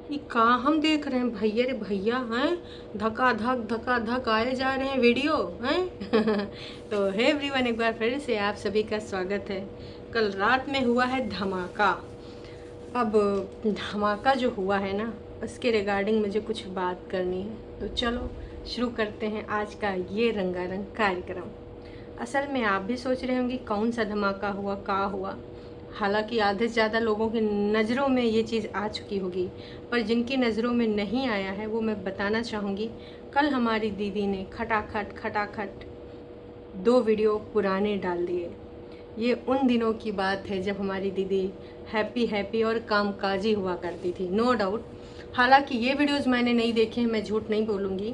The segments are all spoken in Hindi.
ये कहाँ हम देख रहे हैं भैया रे भैया हैं, धका धक आए जा रहे हैं वीडियो हैं। तो हे एवरीवन, एक बार फिर से आप सभी का स्वागत है। कल रात में हुआ है धमाका। अब धमाका जो हुआ है ना, उसके रिगार्डिंग मुझे कुछ बात करनी है। तो चलो शुरू करते हैं आज का ये रंगारंग कार्यक्रम। असल में आप भी सोच रहे होंगे कौन सा धमाका हुआ, का हुआ। हालांकि आधे से ज़्यादा लोगों की नज़रों में ये चीज़ आ चुकी होगी, पर जिनकी नज़रों में नहीं आया है वो मैं बताना चाहूँगी। कल हमारी दीदी ने खटाखट खटाखट 2 वीडियो पुराने डाल दिए। ये उन दिनों की बात है जब हमारी दीदी हैप्पी हैप्पी और कामकाजी हुआ करती थी, नो डाउट। हालांकि ये वीडियोस मैंने नहीं देखे हैं, मैं झूठ नहीं बोलूँगी,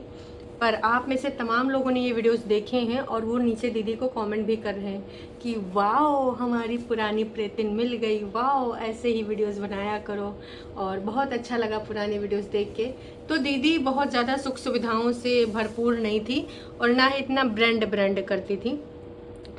पर आप में से तमाम लोगों ने ये वीडियोस देखे हैं और वो नीचे दीदी को कमेंट भी कर रहे हैं कि वाओ हमारी पुरानी प्रेतिन मिल गई, वाओ ऐसे ही वीडियोस बनाया करो। और बहुत अच्छा लगा पुरानी वीडियोस देख के। तो दीदी बहुत ज़्यादा सुख सुविधाओं से भरपूर नहीं थी और ना ही इतना ब्रांड करती थी,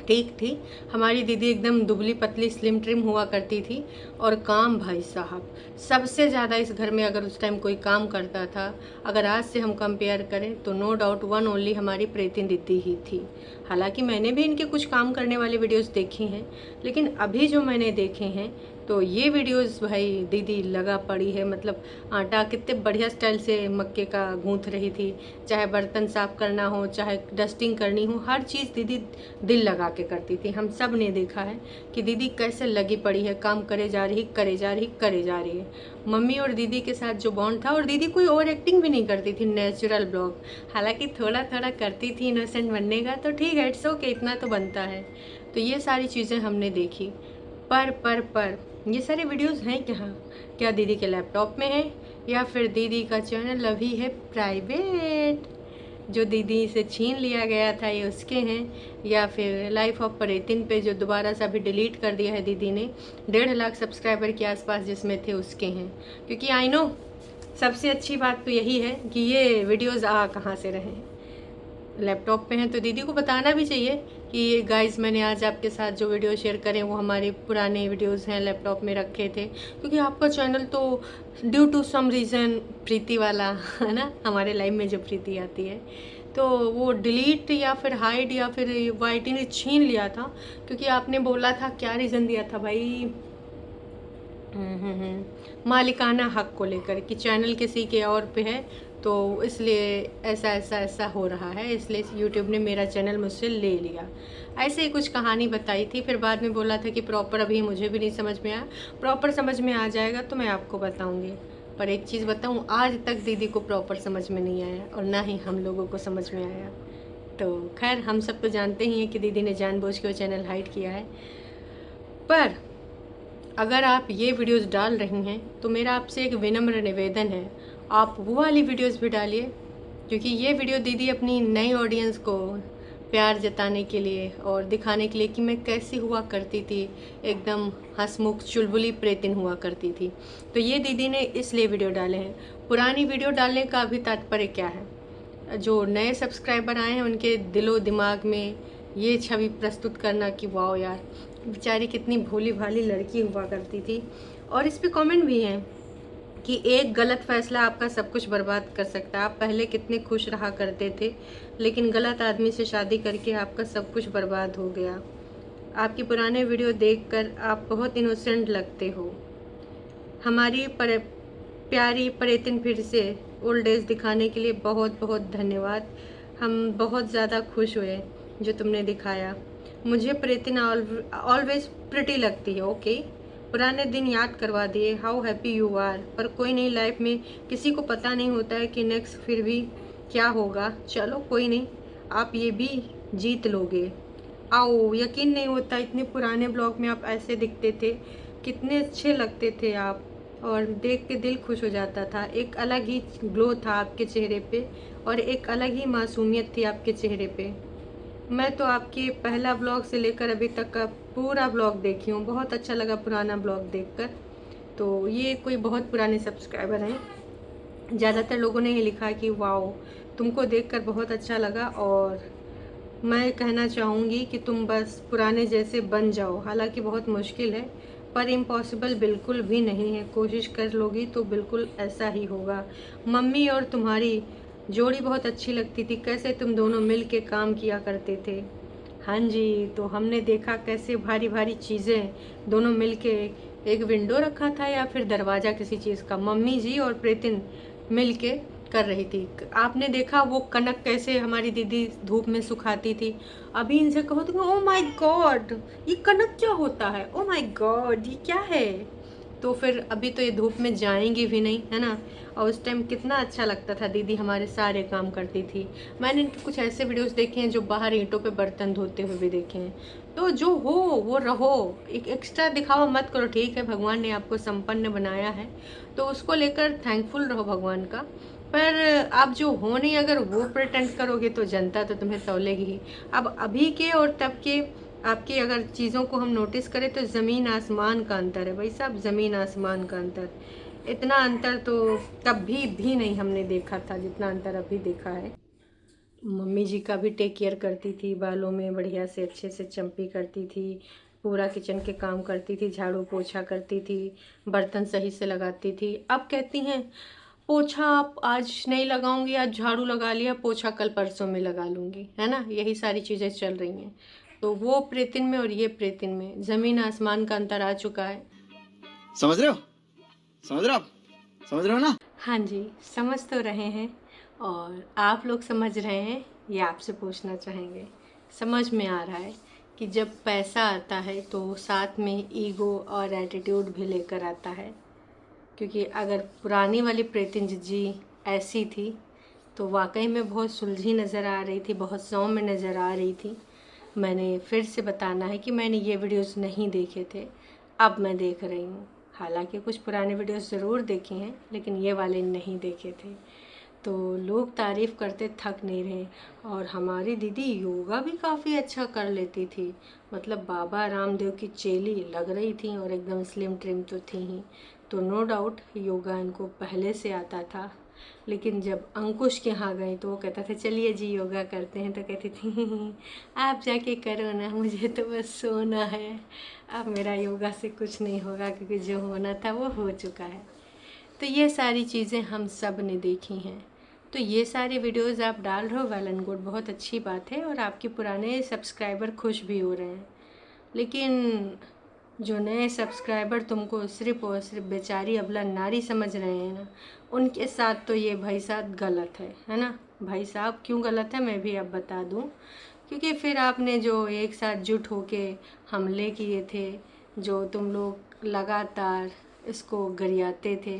ठीक थी। हमारी दीदी एकदम दुबली पतली स्लिम ट्रिम हुआ करती थी। और काम भाई साहब, सबसे ज़्यादा इस घर में अगर उस टाइम कोई काम करता था, अगर आज से हम कंपेयर करें तो नो डाउट वन ओनली हमारी प्रीति दीदी ही थी। हालांकि मैंने भी इनके कुछ काम करने वाले वीडियोस देखे हैं, लेकिन अभी जो मैंने देखे हैं तो ये वीडियोस भाई दीदी लगा पड़ी है। मतलब आटा कितने बढ़िया स्टाइल से मक्के का गूंथ रही थी, चाहे बर्तन साफ करना हो, चाहे डस्टिंग करनी हो, हर चीज़ दीदी दिल लगा के करती थी। हम सब ने देखा है कि दीदी कैसे लगी पड़ी है, काम करे जा रही करे जा रही करे जा रही है। मम्मी और दीदी के साथ जो बॉन्ड था, और दीदी कोई ओवर एक्टिंग भी नहीं करती थी, नेचुरल ब्लॉग। हालांकि थोड़ा थोड़ा करती थी इनोसेंट बनने का, तो ठीक है, इट्स ओके, इतना तो बनता है। तो ये सारी चीज़ें हमने देखी। पर ये सारे वीडियोस हैं कहाँ? क्या दीदी के लैपटॉप में है, या फिर दीदी का चैनल अभी है प्राइवेट, जो दीदी से छीन लिया गया था ये उसके हैं, या फिर लाइफ ऑफ परेतिन पे जो दोबारा से अभी डिलीट कर दिया है दीदी ने, 1.5 लाख सब्सक्राइबर के आसपास जिसमें थे उसके हैं। क्योंकि आई नो सबसे अच्छी बात तो यही है कि ये वीडियोस आ कहाँ से रहे, लैपटॉप पे हैं। तो दीदी को बताना भी चाहिए कि ये गाइस मैंने आज आपके साथ जो वीडियो शेयर करें वो हमारे पुराने वीडियोस हैं, लैपटॉप में रखे थे। क्योंकि आपका चैनल तो ड्यू टू सम रीज़न प्रीति वाला है ना, हमारे लाइफ में जो प्रीति आती है, तो वो डिलीट या फिर हाइड या फिर वाईटी ने छीन लिया था। क्योंकि आपने बोला था, क्या रीज़न दिया था भाई, मालिकाना हक को लेकर कि चैनल किसी के और पे है, तो इसलिए ऐसा ऐसा ऐसा हो रहा है, इसलिए यूट्यूब ने मेरा चैनल मुझसे ले लिया। ऐसे ही कुछ कहानी बताई थी। फिर बाद में बोला था कि प्रॉपर अभी मुझे भी नहीं समझ में आया, प्रॉपर समझ में आ जाएगा तो मैं आपको बताऊंगी। पर एक चीज़ बताऊं, आज तक दीदी को प्रॉपर समझ में नहीं आया और ना ही हम लोगों को समझ में आया। तो खैर हम सब तो जानते ही हैं कि दीदी ने जानबूझ के वो चैनल हाइड किया है। पर अगर आप ये वीडियोस डाल रही हैं तो मेरा आपसे एक विनम्र निवेदन है, आप वो वाली वीडियोस भी डालिए। क्योंकि ये वीडियो दीदी अपनी नई ऑडियंस को प्यार जताने के लिए और दिखाने के लिए कि मैं कैसी हुआ करती थी, एकदम हंसमुख चुलबुली प्रेतिन हुआ करती थी। तो ये दीदी ने इसलिए वीडियो डाले हैं। पुरानी वीडियो डालने का अभी तात्पर्य क्या है, जो नए सब्सक्राइबर आए हैं उनके दिलो दिमाग में ये छवि प्रस्तुत करना कि वाओ यार बेचारी कितनी भोली भाली लड़की हुआ करती थी। और इस पे कमेंट भी हैं कि एक गलत फैसला आपका सब कुछ बर्बाद कर सकता है। आप पहले कितने खुश रहा करते थे, लेकिन गलत आदमी से शादी करके आपका सब कुछ बर्बाद हो गया। आपकी पुराने वीडियो देखकर आप बहुत इनोसेंट लगते हो। हमारी प्यारी प्रेतिन फिर से ओल्ड एज दिखाने के लिए बहुत बहुत धन्यवाद। हम बहुत ज़्यादा खुश हुए जो तुमने दिखाया। मुझे प्रेतिन ऑलवेज प्रिटी लगती है। ओके, पुराने दिन याद करवा दिए, हाउ हैप्पी यू आर। पर कोई नहीं, लाइफ में किसी को पता नहीं होता है कि नेक्स्ट फिर भी क्या होगा। चलो कोई नहीं, आप ये भी जीत लोगे। आओ, यकीन नहीं होता इतने पुराने ब्लॉग में आप ऐसे दिखते थे, कितने अच्छे लगते थे आप, और देख के दिल खुश हो जाता था। एक अलग ही ग्लो था आपके चेहरे पे और एक अलग ही मासूमियत थी आपके चेहरे पे। मैं तो आपके पहला ब्लॉग से लेकर अभी तक का पूरा ब्लॉग देखी हूँ, बहुत अच्छा लगा पुराना ब्लॉग देखकर। तो ये कोई बहुत पुराने सब्सक्राइबर हैं, ज़्यादातर लोगों ने ये लिखा कि वाओ तुमको देखकर बहुत अच्छा लगा, और मैं कहना चाहूँगी कि तुम बस पुराने जैसे बन जाओ। हालांकि बहुत मुश्किल है, पर इम्पॉसिबल बिल्कुल भी नहीं है, कोशिश कर लोगी तो बिल्कुल ऐसा ही होगा। मम्मी और तुम्हारी जोड़ी बहुत अच्छी लगती थी, कैसे तुम दोनों मिल के काम किया करते थे। हाँ जी, तो हमने देखा कैसे भारी भारी चीज़ें दोनों मिल के, एक विंडो रखा था या फिर दरवाज़ा किसी चीज़ का, मम्मी जी और प्रीतिन मिल के कर रही थी। आपने देखा वो कनक कैसे हमारी दीदी धूप में सुखाती थी। अभी इनसे कहो तो ओ माय गॉड, ये कनक क्या होता है, ओ माय गॉड ये क्या है। तो फिर अभी तो ये धूप में जाएंगी भी नहीं, है ना। और उस टाइम कितना अच्छा लगता था, दीदी हमारे सारे काम करती थी। मैंने कुछ ऐसे वीडियोस देखे हैं जो बाहर ईंटों पे बर्तन धोते हुए भी देखे हैं। तो जो हो वो रहो, एक एक्स्ट्रा दिखावा मत करो। ठीक है, भगवान ने आपको संपन्न बनाया है तो उसको लेकर थैंकफुल रहो भगवान का। पर आप जो हो नहीं, अगर वो प्रिटेंड करोगे तो जनता तो तुम्हें तौलेगी ही। अब अभी के और तब के आपकी अगर चीज़ों को हम नोटिस करें तो ज़मीन आसमान का अंतर है भाई साहब, ज़मीन आसमान का अंतर। इतना अंतर तो कभी भी नहीं हमने देखा था जितना अंतर अभी देखा है। मम्मी जी का भी टेक केयर करती थी, बालों में बढ़िया से अच्छे से चंपी करती थी, पूरा किचन के काम करती थी, झाड़ू पोछा करती थी, बर्तन सही से लगाती थी। अब कहती हैं पोछा आप आज नहीं लगाऊंगी, आज झाड़ू लगा लिया, पोछा कल परसों में लगा लूंगी, है ना। यही सारी चीज़ें चल रही हैं। तो वो प्रेतिन में और ये प्रेतिन में ज़मीन आसमान का अंतर आ चुका है। समझ रहे हो, समझ रहे हो, आप समझ रहे हो ना। हाँ जी, समझ तो रहे हैं, और आप लोग समझ रहे हैं ये आपसे पूछना चाहेंगे। समझ में आ रहा है कि जब पैसा आता है तो साथ में ईगो और एटीट्यूड भी लेकर आता है। क्योंकि अगर पुरानी वाली प्रीतिन जी ऐसी थी तो वाकई में बहुत सुलझी नज़र आ रही थी, बहुत सौम्य नज़र आ रही थी। मैंने फिर से बताना है कि मैंने ये वीडियोस नहीं देखे थे, अब मैं देख रही हूँ। हालांकि कुछ पुराने वीडियोस ज़रूर देखे हैं लेकिन ये वाले नहीं देखे थे। तो लोग तारीफ़ करते थक नहीं रहे। और हमारी दीदी योगा भी काफ़ी अच्छा कर लेती थी, मतलब बाबा रामदेव की चेली लग रही थी, और एकदम स्लिम ट्रिम तो थी ही। तो नो डाउट योगा इनको पहले से आता था। लेकिन जब अंकुश के यहाँ गए तो वो कहता था चलिए जी योगा करते हैं, तो कहती थी आप जाके करो ना, मुझे तो बस सोना है, अब मेरा योगा से कुछ नहीं होगा क्योंकि जो होना था वो हो चुका है। तो ये सारी चीज़ें हम सब ने देखी हैं। तो ये सारे वीडियोस आप डाल रहे हो, वेल एंड गुड, बहुत अच्छी बात है, और आपके पुराने सब्सक्राइबर खुश भी हो रहे हैं। लेकिन जो नए सब्सक्राइबर तुमको सिर्फ और सिर्फ बेचारी अबला नारी समझ रहे हैं ना, उनके साथ तो ये भाई साहब गलत है ना। भाई साहब क्यों गलत है मैं भी अब बता दूं। क्योंकि फिर आपने जो एक साथ जुट होके हमले किए थे, जो तुम लोग लगातार इसको गरियाते थे,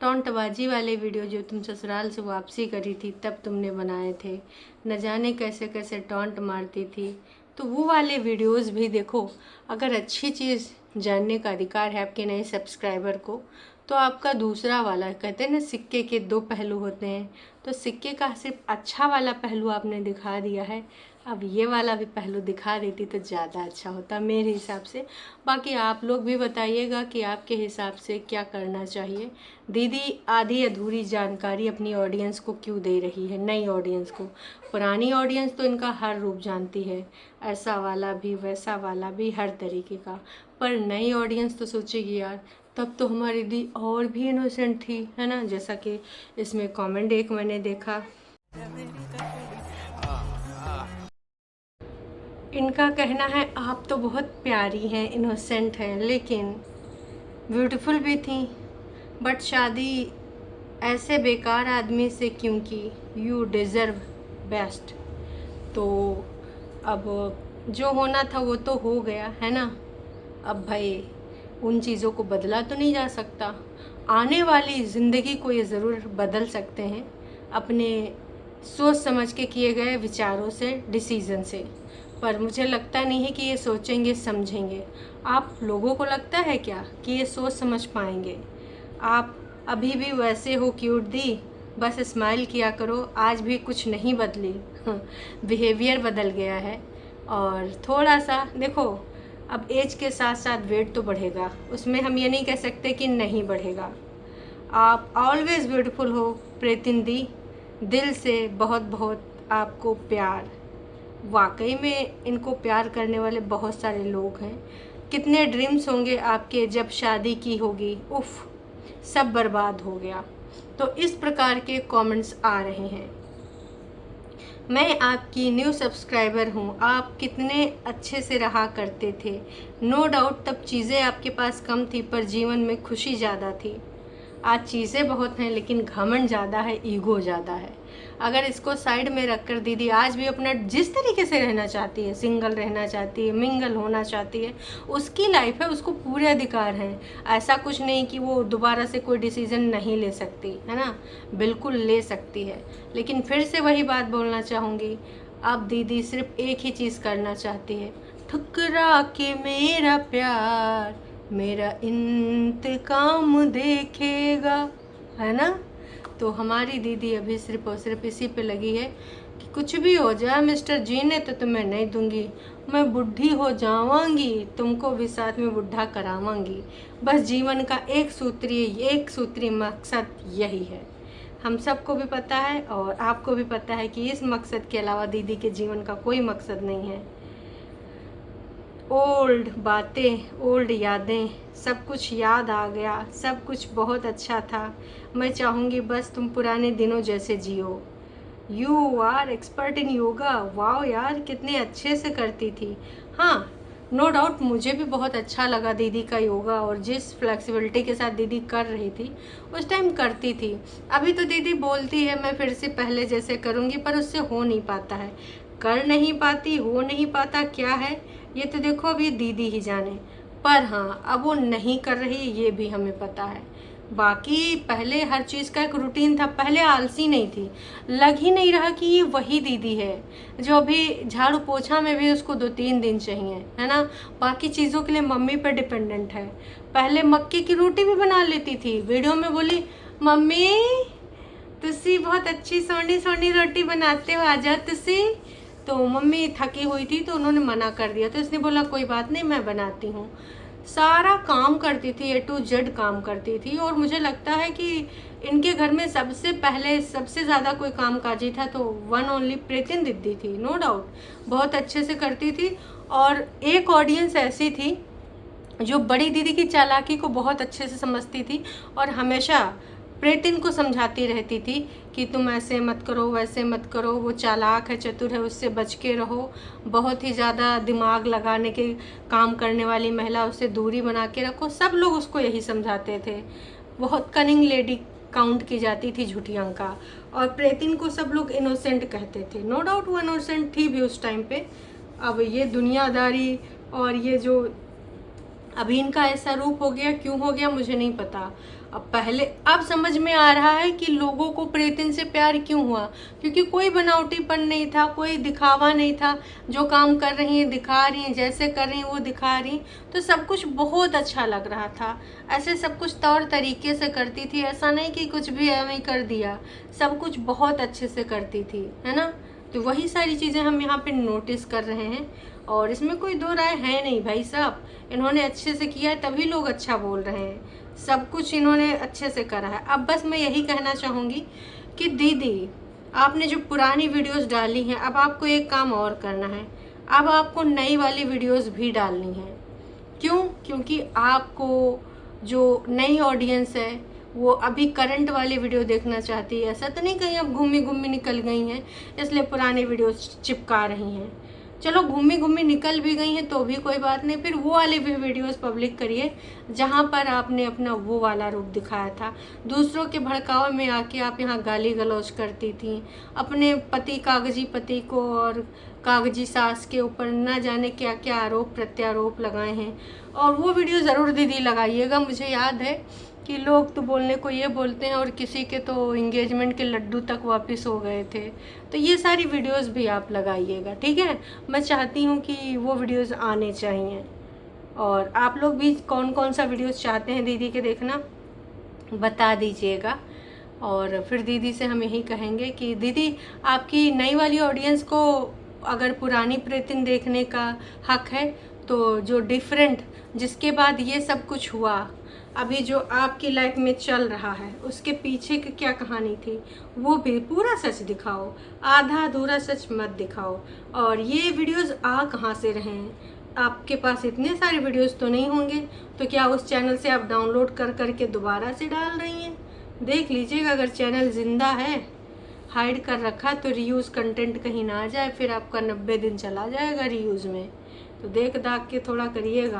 टॉन्टबाजी वाले वीडियो जो तुम ससुराल से वापसी करी थी तब तुमने बनाए थे, न जाने कैसे कैसे टॉन्ट मारती थी, तो वो वाले वीडियोस भी देखो। अगर अच्छी चीज़ जानने का अधिकार है आपके नए सब्सक्राइबर को, तो आपका दूसरा वाला, कहते हैं ना सिक्के के दो पहलू होते हैं, तो सिक्के का सिर्फ अच्छा वाला पहलू आपने दिखा दिया है। अब ये वाला भी पहलू दिखा देती तो ज़्यादा अच्छा होता मेरे हिसाब से। बाकी आप लोग भी बताइएगा कि आपके हिसाब से क्या करना चाहिए। दीदी आधी अधूरी जानकारी अपनी ऑडियंस को क्यों दे रही है, नई ऑडियंस को। पुरानी ऑडियंस तो इनका हर रूप जानती है, ऐसा वाला भी वैसा वाला भी, हर तरीके का। पर नई ऑडियंस तो सोचेगी यार तब तो हमारी दीदी और भी इनोसेंट थी, है ना। जैसा कि इसमें कमेंट एक मैंने देखा, इनका कहना है आप तो बहुत प्यारी हैं, इनोसेंट हैं, लेकिन ब्यूटीफुल भी थी, बट शादी ऐसे बेकार आदमी से क्यों की, यू डिज़र्व बेस्ट। तो अब जो होना था वो तो हो गया, है ना। अब भाई उन चीज़ों को बदला तो नहीं जा सकता। आने वाली ज़िंदगी को ये ज़रूर बदल सकते हैं अपने सोच समझ के किए गए विचारों से, डिसीज़न से। पर मुझे लगता नहीं है कि ये सोचेंगे समझेंगे। आप लोगों को लगता है क्या कि ये सोच समझ पाएंगे? आप अभी भी वैसे हो क्यूट दी, बस स्माइल किया करो, आज भी कुछ नहीं बदली। बिहेवियर बदल गया है। और थोड़ा सा देखो, अब एज के साथ साथ वेट तो बढ़ेगा, उसमें हम ये नहीं कह सकते कि नहीं बढ़ेगा। आप ऑलवेज ब्यूटीफुल हो प्रीतिन दी, दिल से बहुत बहुत आपको प्यार। वाकई में इनको प्यार करने वाले बहुत सारे लोग हैं। कितने ड्रीम्स होंगे आपके जब शादी की होगी, उफ सब बर्बाद हो गया। तो इस प्रकार के कमेंट्स आ रहे हैं। मैं आपकी न्यू सब्सक्राइबर हूँ, आप कितने अच्छे से रहा करते थे। नो डाउट तब चीज़ें आपके पास कम थी पर जीवन में खुशी ज़्यादा थी। आज चीज़ें बहुत हैं लेकिन घमंड ज़्यादा है, ईगो ज़्यादा है। अगर इसको साइड में रखकर दीदी आज भी अपना जिस तरीके से रहना चाहती है, सिंगल रहना चाहती है, मिंगल होना चाहती है, उसकी लाइफ है, उसको पूरे अधिकार हैं। ऐसा कुछ नहीं कि वो दोबारा से कोई डिसीज़न नहीं ले सकती है ना, बिल्कुल ले सकती है। लेकिन फिर से वही बात बोलना चाहूँगी, अब दीदी सिर्फ एक ही चीज़ करना चाहती है, ठुकरा के मेरा प्यार मेरा इंतकाम देखेगा, है ना। तो हमारी दीदी अभी सिर्फ और सिर्फ इसी पे लगी है कि कुछ भी हो जाए मिस्टर जी ने तो तुम्हें नहीं दूंगी, मैं बुढ़ी हो जावांगी, तुमको भी साथ में बुढ़ा करावांगी। बस जीवन का एक सूत्री मकसद यही है। हम सबको भी पता है और आपको भी पता है कि इस मकसद के अलावा दीदी के जीवन का कोई मकसद नहीं है। ओल्ड बातें, ओल्ड यादें, सब कुछ याद आ गया, सब कुछ बहुत अच्छा था। मैं चाहूँगी बस तुम पुराने दिनों जैसे जियो। You are expert in yoga, wow यार कितने अच्छे से करती थी। हाँ नो डाउट मुझे भी बहुत अच्छा लगा दीदी का योगा, और जिस फ्लेक्सिबिलिटी के साथ दीदी कर रही थी उस टाइम करती थी। अभी तो दीदी बोलती है मैं फिर से पहले जैसे करूँगी, पर उससे हो नहीं पाता है, कर नहीं पाती, हो नहीं पाता, क्या है ये तो देखो अभी दीदी ही जाने। पर हाँ अब वो नहीं कर रही ये भी हमें पता है। बाकी पहले हर चीज़ का एक रूटीन था, पहले आलसी नहीं थी, लग ही नहीं रहा कि ये वही दीदी है जो अभी झाड़ू पोछा में भी उसको 2-3 दिन चाहिए, है ना। बाकी चीज़ों के लिए मम्मी पर डिपेंडेंट है। पहले मक्के की रोटी भी बना लेती थी, वीडियो में बोली मम्मी तुसी बहुत अच्छी सोनी सोनी रोटी बनाते हो, आ जाओ तुसी। तो मम्मी थकी हुई थी तो उन्होंने मना कर दिया, तो इसने बोला कोई बात नहीं मैं बनाती हूँ। सारा काम करती थी, A to Z काम करती थी। और मुझे लगता है कि इनके घर में सबसे पहले सबसे ज़्यादा कोई काम काजी था तो वन ओनली प्रीतिन दीदी थी। नो डाउट बहुत अच्छे से करती थी। और एक ऑडियंस ऐसी थी जो बड़ी दीदी की चालाकी को बहुत अच्छे से समझती थी और हमेशा प्रीतिन को समझाती रहती थी कि तुम ऐसे मत करो, वैसे मत करो, वो चालाक है, चतुर है, उससे बच के रहो। बहुत ही ज़्यादा दिमाग लगाने के काम करने वाली महिला, उससे दूरी बना के रखो। सब लोग उसको यही समझाते थे। बहुत कनिंग लेडी काउंट की जाती थी झूठियांका, और प्रीतिन को सब लोग इनोसेंट कहते थे। नो डाउट वो इनोसेंट थी भी उस टाइम पे। अब ये दुनियादारी और ये जो अभी इनका ऐसा रूप हो गया, क्यों हो गया मुझे नहीं पता। अब समझ में आ रहा है कि लोगों को प्रीतिन से प्यार क्यों हुआ, क्योंकि कोई बनावटीपन नहीं था, कोई दिखावा नहीं था। जो काम कर रही हैं दिखा रही हैं, जैसे कर रही हैं वो दिखा रही, तो सब कुछ बहुत अच्छा लग रहा था। ऐसे सब कुछ तौर तरीके से करती थी, ऐसा नहीं कि कुछ भी ऐਵੇਂ कर दिया, सब कुछ बहुत अच्छे से करती थी, है ना। तो वही सारी चीज़ें हम यहाँ पे नोटिस कर रहे हैं, और इसमें कोई दो राय है नहीं भाई साहब। इन्होंने अच्छे से किया है तभी लोग अच्छा बोल रहे हैं, सब कुछ इन्होंने अच्छे से करा है। अब बस मैं यही कहना चाहूँगी कि दीदी आपने जो पुरानी वीडियोस डाली हैं, अब आपको एक काम और करना है, अब आपको नई वाली वीडियोस भी डालनी है। क्यों? क्योंकि आपको जो नई ऑडियंस है वो अभी करंट वाली वीडियो देखना चाहती है। ऐसा तो नहीं कहीं अब घूमी घूमी निकल गई हैं इसलिए पुरानी वीडियोस चिपका रही हैं। चलो घूमी घूमी निकल भी गई हैं तो भी कोई बात नहीं, फिर वो वाले भी वीडियोस पब्लिक करिए जहाँ पर आपने अपना वो वाला रूप दिखाया था। दूसरों के भड़कावे में आके आप यहाँ गाली गलौज करती थी, अपने कागजी पति को और कागजी सास के ऊपर ना जाने क्या क्या आरोप प्रत्यारोप लगाए हैं। और वो वीडियो ज़रूर दीदी लगाइएगा। मुझे याद है कि लोग तो बोलने को ये बोलते हैं और किसी के तो इंगेजमेंट के लड्डू तक वापस हो गए थे। तो ये सारी वीडियोस भी आप लगाइएगा, ठीक है। मैं चाहती हूँ कि वो वीडियोस आने चाहिए। और आप लोग भी कौन कौन सा वीडियोस चाहते हैं दीदी के देखना बता दीजिएगा। और फिर दीदी से हम यही कहेंगे कि दीदी आपकी नई वाली ऑडियंस को अगर पुरानी प्रीतिन देखने का हक है तो जो डिफरेंट जिसके बाद ये सब कुछ हुआ, अभी जो आपकी लाइफ में चल रहा है उसके पीछे की क्या कहानी थी वो भी पूरा सच दिखाओ, आधा अधूरा सच मत दिखाओ। और ये वीडियोस आ कहाँ से रहे हैं, आपके पास इतने सारे वीडियोस तो नहीं होंगे, तो क्या उस चैनल से आप डाउनलोड कर करके दोबारा से डाल रही हैं? देख लीजिएगा, अगर चैनल ज़िंदा है, हाइड कर रखा तो रीयूज़ कंटेंट कहीं ना आ जाए, फिर आपका 90 दिन चला जाएगा रीयूज़ में। तो देख दाख के थोड़ा करिएगा,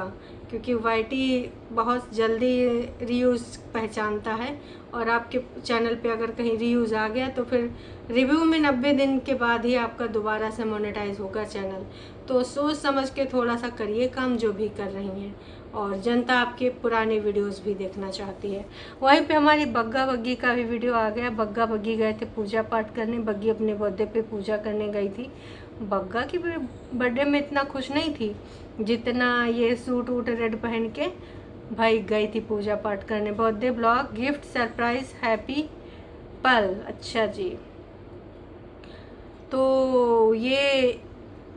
क्योंकि वाईटी बहुत जल्दी रीयूज़ पहचानता है, और आपके चैनल पे अगर कहीं रीयूज़ आ गया तो फिर रिव्यू में 90 दिन के बाद ही आपका दोबारा से मोनेटाइज होगा चैनल। तो सोच समझ के थोड़ा सा करिए काम जो भी कर रही हैं, और जनता आपके पुराने वीडियोस भी देखना चाहती है। वहीं पे हमारी बग्गा बग्गी का भी वीडियो आ गया। बग्गा बग्गी गए थे पूजा पाठ करने। बग्गी अपने बर्थडे पे पूजा करने गई थी। बग्गा की बर्थडे में इतना खुश नहीं थी जितना ये सूट वूट रेड पहन के भाई गई थी पूजा पाठ करने। Birthday blog, gift, surprise, happy पल। अच्छा जी, तो ये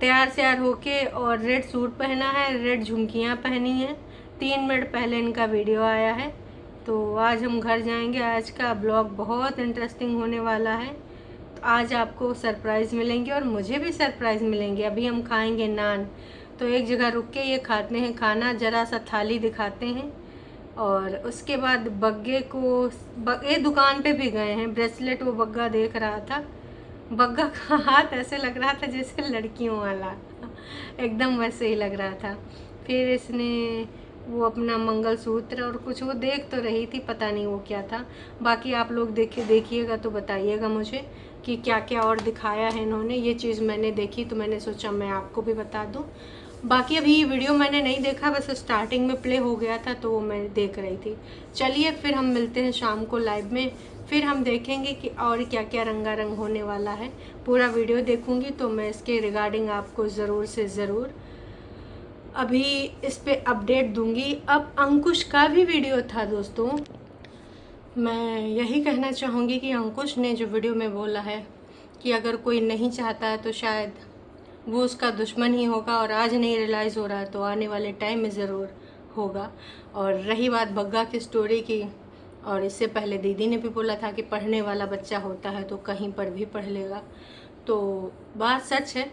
तैयार श्यार होके और रेड सूट पहना है, रेड झुमकियाँ पहनी हैं। 3 मिनट पहले इनका वीडियो आया है। तो आज हम घर जाएंगे। आज का ब्लॉग बहुत इंटरेस्टिंग होने वाला है। तो आज आपको सरप्राइज़ मिलेंगे और मुझे भी सरप्राइज़ मिलेंगे। अभी हम खाएंगे नान, तो एक जगह रुक के ये खाते हैं खाना, ज़रा सा थाली दिखाते हैं, और उसके बाद बग्गे को ये दुकान पे भी गए हैं। ब्रेसलेट वो बग्गा देख रहा था। बग्गा का हाथ ऐसे लग रहा था जैसे लड़कियों वाला, एकदम वैसे ही लग रहा था। फिर इसने वो अपना मंगलसूत्र और कुछ वो देख तो रही थी, पता नहीं वो क्या था। बाकी आप लोग देखिएगा तो बताइएगा मुझे कि क्या क्या और दिखाया है इन्होंने। ये चीज़ मैंने देखी तो मैंने सोचा मैं आपको भी बता दूं। बाकी अभी ये वीडियो मैंने नहीं देखा, बस स्टार्टिंग में प्ले हो गया था तो वो मैं देख रही थी। चलिए फिर हम मिलते हैं शाम को लाइव में, फिर हम देखेंगे कि और क्या क्या रंगारंग होने वाला है। पूरा वीडियो देखूंगी तो मैं इसके रिगार्डिंग आपको ज़रूर से ज़रूर अभी इस पे अपडेट दूंगी। अब अंकुश का भी वीडियो था दोस्तों। मैं यही कहना चाहूँगी कि अंकुश ने जो वीडियो में बोला है कि अगर कोई नहीं चाहता है तो शायद वो उसका दुश्मन ही होगा, और आज नहीं रियलाइज़ हो रहा है तो आने वाले टाइम में ज़रूर होगा। और रही बात बग्गा की स्टोरी की, और इससे पहले दीदी ने भी बोला था कि पढ़ने वाला बच्चा होता है तो कहीं पर भी पढ़ लेगा। तो बात सच है,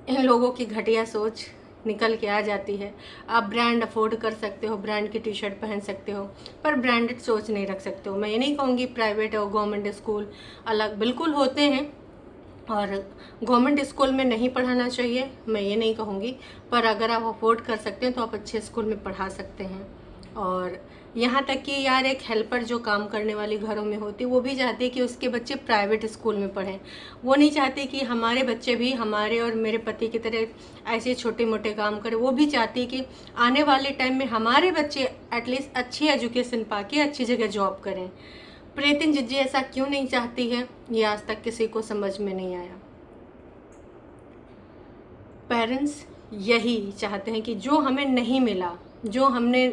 इन लोगों की घटिया सोच निकल के आ जाती है। आप ब्रांड अफोर्ड कर सकते हो, ब्रांड की टी शर्ट पहन सकते हो, पर ब्रांडेड सोच नहीं रख सकते हो। मैं ये नहीं कहूँगी प्राइवेट और गवर्नमेंट स्कूल अलग, बिल्कुल होते हैं, और गवर्नमेंट स्कूल में नहीं पढ़ाना चाहिए, मैं ये नहीं कहूँगी, पर अगर आप अफोर्ड कर सकते हैं तो आप अच्छे स्कूल में पढ़ा सकते हैं। और यहाँ तक कि यार एक हेल्पर जो काम करने वाली घरों में होती है वो भी चाहती है कि उसके बच्चे प्राइवेट स्कूल में पढ़ें। वो नहीं चाहती कि हमारे बच्चे भी हमारे और मेरे पति की तरह ऐसे छोटे मोटे काम करें। वो भी चाहती है कि आने वाले टाइम में हमारे बच्चे एटलीस्ट अच्छी एजुकेशन पाके अच्छी जगह जॉब करें। प्रीतिन जिज्जी ऐसा क्यों नहीं चाहती है, ये आज तक किसी को समझ में नहीं आया। पेरेंट्स यही चाहते हैं कि जो हमें नहीं मिला, जो हमने,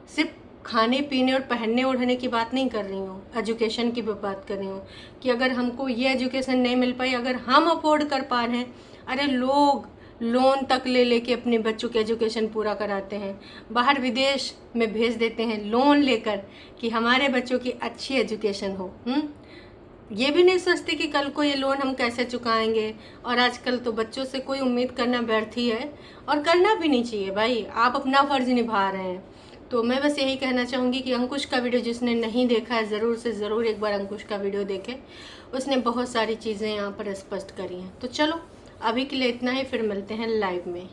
सिर्फ खाने पीने और पहनने ओढ़ने की बात नहीं कर रही हूँ, एजुकेशन की भी बात कर रही हूँ, कि अगर हमको ये एजुकेशन नहीं मिल पाई, अगर हम अफोर्ड कर पा रहे हैं, अरे लोग लोन तक ले लेके अपने बच्चों की एजुकेशन पूरा कराते हैं, बाहर विदेश में भेज देते हैं लोन लेकर कि हमारे बच्चों की अच्छी एजुकेशन हो। ये भी नहीं सोचते कि कल को ये लोन हम कैसे चुकाएंगे। और आजकल तो बच्चों से कोई उम्मीद करना व्यर्थ ही है, और करना भी नहीं चाहिए भाई, आप अपना फ़र्ज़ निभा रहे हैं। तो मैं बस यही कहना चाहूँगी कि अंकुश का वीडियो जिसने नहीं देखा है ज़रूर से ज़रूर एक बार अंकुश का वीडियो देखें। उसने बहुत सारी चीज़ें यहाँ पर स्पष्ट करी हैं। तो चलो अभी के लिए इतना ही, फिर मिलते हैं लाइव में।